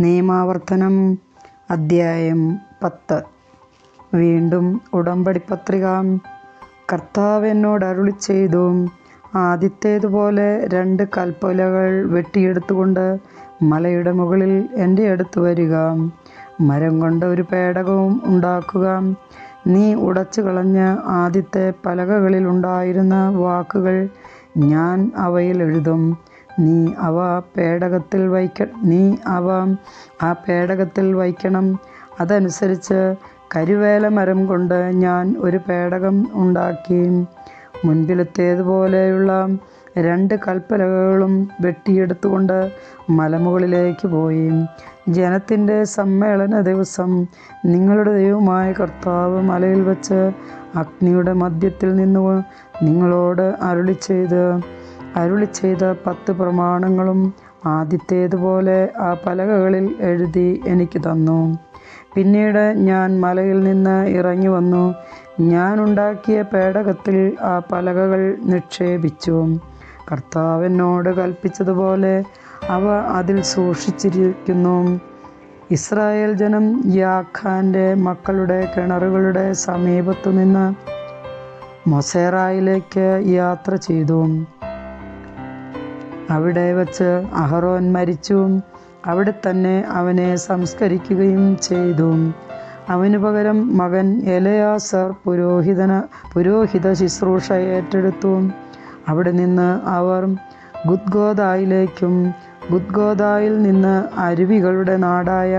നിയമാവർത്തനം അദ്ധ്യായം 10. വീണ്ടും ഉടമ്പടി പത്രിക. കർത്താവ് എന്നോട് അരുളിച്ചെയ്തു, ആദ്യത്തേതുപോലെ 2 കൽപ്പലകൾ വെട്ടിയെടുത്തുകൊണ്ട് മലയുടെ മുകളിൽ എൻ്റെ അടുത്ത് വരിക. മരം കൊണ്ട് ഒരു പേടകവും ഉണ്ടാക്കുക. നീ ഉടച്ചു കളഞ്ഞ ആദ്യത്തെ പലകകളിൽ ഉണ്ടായിരുന്ന വാക്കുകൾ ഞാൻ അവയിൽ എഴുതും. നീ അവ ആ പേടകത്തിൽ വയ്ക്കണം. അതനുസരിച്ച് കരുവേല മരം കൊണ്ട് ഞാൻ ഒരു പേടകം ഉണ്ടാക്കി. മുൻപിലത്തേതുപോലെയുള്ള 2 കൽപ്പലകളും വെട്ടിയെടുത്തുകൊണ്ട് മലമുകളിലേക്ക് പോയി. ജനത്തിൻ്റെ സമ്മേളന ദിവസം നിങ്ങളുടെ ദൈവമായ കർത്താവ് മലയിൽ വച്ച് അഗ്നിയുടെ മധ്യത്തിൽ നിന്ന് നിങ്ങളോട് അരുളിച്ചെയ്ത 10 പ്രമാണങ്ങളും ആദ്യത്തേതുപോലെ ആ പലകകളിൽ എഴുതി എനിക്ക് തന്നു. പിന്നീട് ഞാൻ മലയിൽ നിന്ന് ഇറങ്ങി വന്നു. ഞാൻ ഉണ്ടാക്കിയ പേടകത്തിൽ ആ പലകകൾ നിക്ഷേപിച്ചു. കർത്താവ് എന്നോട് കൽപ്പിച്ചതുപോലെ അവ അതിൽ സൂക്ഷിച്ചിരിക്കുന്നു. ഇസ്രായേൽ ജനം യാഖാൻ്റെ മക്കളുടെ കിണറുകളുടെ സമീപത്തു നിന്ന് മൊസേറായിലേക്ക് യാത്ര ചെയ്തു. അവിടെ വച്ച് അഹറോൻ മരിച്ചു. അവിടെ തന്നെ അവനെ സംസ്കരിക്കുകയും ചെയ്തു. അവനു പകരം മകൻ എലയാസർ പുരോഹിത ശുശ്രൂഷ ഏറ്റെടുത്തു. അവിടെ നിന്ന് അവർ ഗുദ്ഗോദായിൽ നിന്ന് അരുവികളുടെ നാടായ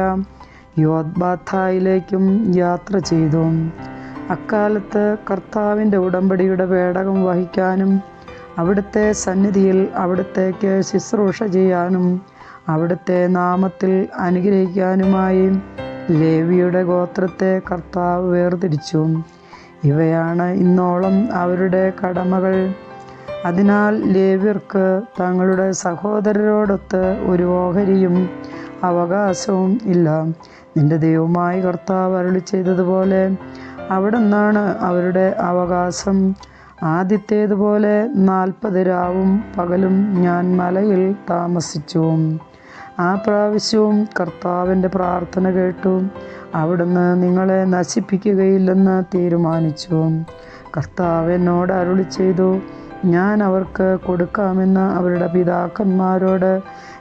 യോത്ബാഥായിലേക്കും യാത്ര ചെയ്തു. അക്കാലത്ത് കർത്താവിൻ്റെ ഉടമ്പടിയുടെ പേടകം വഹിക്കാനും അവിടുത്തെ സന്നിധിയിൽ അവിടുത്തേക്ക് ശുശ്രൂഷ ചെയ്യാനും അവിടുത്തെ നാമത്തിൽ അനുഗ്രഹിക്കാനുമായി ലേവിയുടെ ഗോത്രത്തെ കർത്താവ് വേർതിരിച്ചു. ഇവയാണ് ഇന്നോളം അവരുടെ കടമകൾ. അതിനാൽ ലേവ്യർക്ക് തങ്ങളുടെ സഹോദരരോടൊത്ത് ഒരു ഓഹരിയും അവകാശവും ഇല്ല. നിന്റെ ദൈവമായ കർത്താവ് അരുളിച്ചെയ്തതുപോലെ അവിടുന്നാണ് അവരുടെ അവകാശം. ആദ്യത്തേതുപോലെ 40 രാവും പകലും ഞാൻ മലയിൽ താമസിച്ചു. ആ പ്രാവശ്യവും കർത്താവിൻ്റെ പ്രാർത്ഥന കേട്ടു. അവിടുന്ന് നിങ്ങളെ നശിപ്പിക്കുകയില്ലെന്ന് തീരുമാനിച്ചു. കർത്താവ് എന്നോട് അരുളിച്ചെയ്തു, ഞാൻ അവർക്ക് കൊടുക്കാമെന്ന് അവരുടെ പിതാക്കന്മാരോട്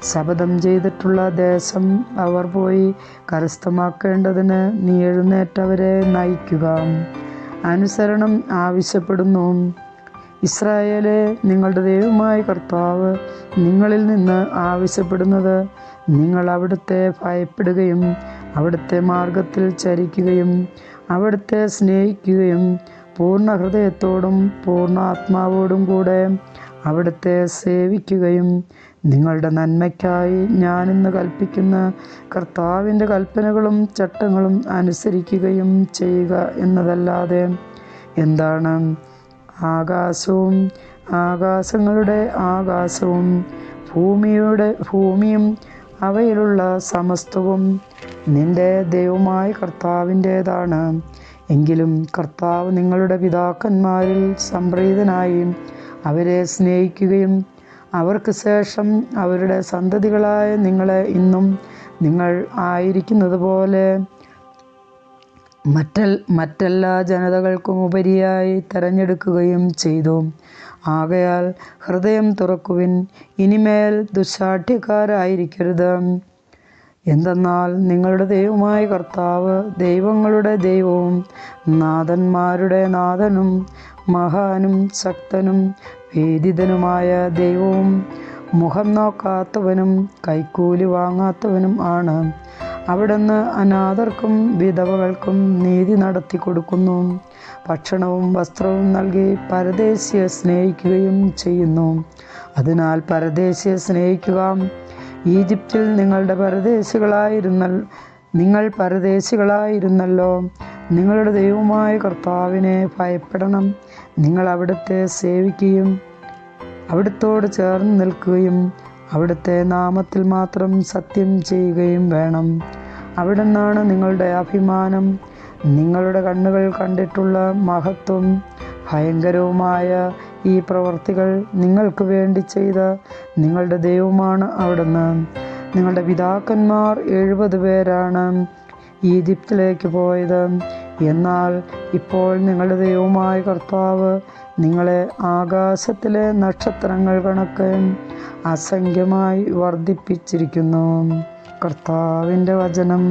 ശപഥം ചെയ്തിട്ടുള്ള ദേശം അവർ പോയി കരസ്ഥമാക്കേണ്ടതിന് നീ എഴുന്നേറ്റവരെ നയിക്കുക. അനുസരണം ആവശ്യപ്പെടുന്നു. ഇസ്രായേലേ, നിങ്ങളുടെ ദൈവമായ കർത്താവ് നിങ്ങളിൽ നിന്ന് ആവശ്യപ്പെടുന്നത് നിങ്ങൾ അവിടുത്തെ ഭയപ്പെടുകയും അവിടുത്തെ മാർഗത്തിൽ ചരിക്കുകയും അവിടുത്തെ സ്നേഹിക്കുകയും പൂർണ്ണ ഹൃദയത്തോടും പൂർണ്ണ ആത്മാവോടും കൂടെ അവിടുത്തെ സേവിക്കുകയും നിങ്ങളുടെ നന്മയ്ക്കായി ഞാനിന്ന് കൽപ്പിക്കുന്ന കർത്താവിൻ്റെ കൽപ്പനകളും ചട്ടങ്ങളും അനുസരിക്കുകയും ചെയ്യുക എന്നതല്ലാതെ എന്താണ്? ആകാശവും ആകാശങ്ങളുടെ ആകാശവും ഭൂമിയും അവയിലുള്ള സമസ്തവും നിന്റെ ദൈവമായ കർത്താവിൻ്റേതാണ്. എങ്കിലും കർത്താവ് നിങ്ങളുടെ പിതാക്കന്മാരിൽ സംപ്രീതനായി അവരെ സ്നേഹിക്കുകയും അവർക്ക് ശേഷം അവരുടെ സന്തതികളായ നിങ്ങളെ ഇന്നും നിങ്ങൾ ആയിരിക്കുന്നത് പോലെ മറ്റെല്ലാ ജനതകൾക്കും ഉപരിയായി തിരഞ്ഞെടുക്കുകയും ചെയ്തു. ആകയാൽ ഹൃദയം തുറക്കുവിൻ, ഇനിമേൽ ദുശ്ശാഠ്യക്കാരായിരിക്കരുത്. എന്തെന്നാൽ നിങ്ങളുടെ ദൈവമായ കർത്താവ് ദൈവങ്ങളുടെ ദൈവവും നാഥന്മാരുടെ നാഥനും മഹാനും ശക്തനും വേദിതനുമായ ദൈവവും മുഖം നോക്കാത്തവനും കൈക്കൂലി വാങ്ങാത്തവനും ആണ്. അവിടുന്ന് അനാഥർക്കും വിധവകൾക്കും നീതി നടത്തി കൊടുക്കുന്നു. ഭക്ഷണവും വസ്ത്രവും നൽകി പരദേശിയെ സ്നേഹിക്കുകയും ചെയ്യുന്നു. അതിനാൽ പരദേശിയെ സ്നേഹിക്കുക. ഈജിപ്തിൽ നിങ്ങൾ പരദേശികളായിരുന്നല്ലോ. നിങ്ങളുടെ ദൈവമായ കർത്താവിനെ ഭയപ്പെടണം. നിങ്ങൾ അവിടുത്തെ സേവിക്കുകയും അവിടുത്തോട് ചേർന്ന് നിൽക്കുകയും അവിടുത്തെ നാമത്തിൽ മാത്രം സത്യം ചെയ്യുകയും വേണം. അവിടുന്നാണ് നിങ്ങളുടെ അഭിമാനം. നിങ്ങളുടെ കണ്ണുകൾ കണ്ടിട്ടുള്ള മഹത്വം ഭയങ്കരവുമായ ഈ പ്രവർത്തികൾ നിങ്ങൾക്ക് വേണ്ടി ചെയ്ത നിങ്ങളുടെ ദൈവമാണ് അവിടുന്ന്. നിങ്ങളുടെ പിതാക്കന്മാർ 70 പേരാണ് ഈജിപ്തിലേക്ക് പോയത്. എന്നാൽ ഇപ്പോൾ നിങ്ങളുടെ ദൈവമായ കർത്താവ് നിങ്ങളെ ആകാശത്തിലെ നക്ഷത്രങ്ങൾ കണക്ക് അസംഖ്യമായി വർദ്ധിപ്പിച്ചിരിക്കുന്നു. കർത്താവിൻ്റെ വചനം.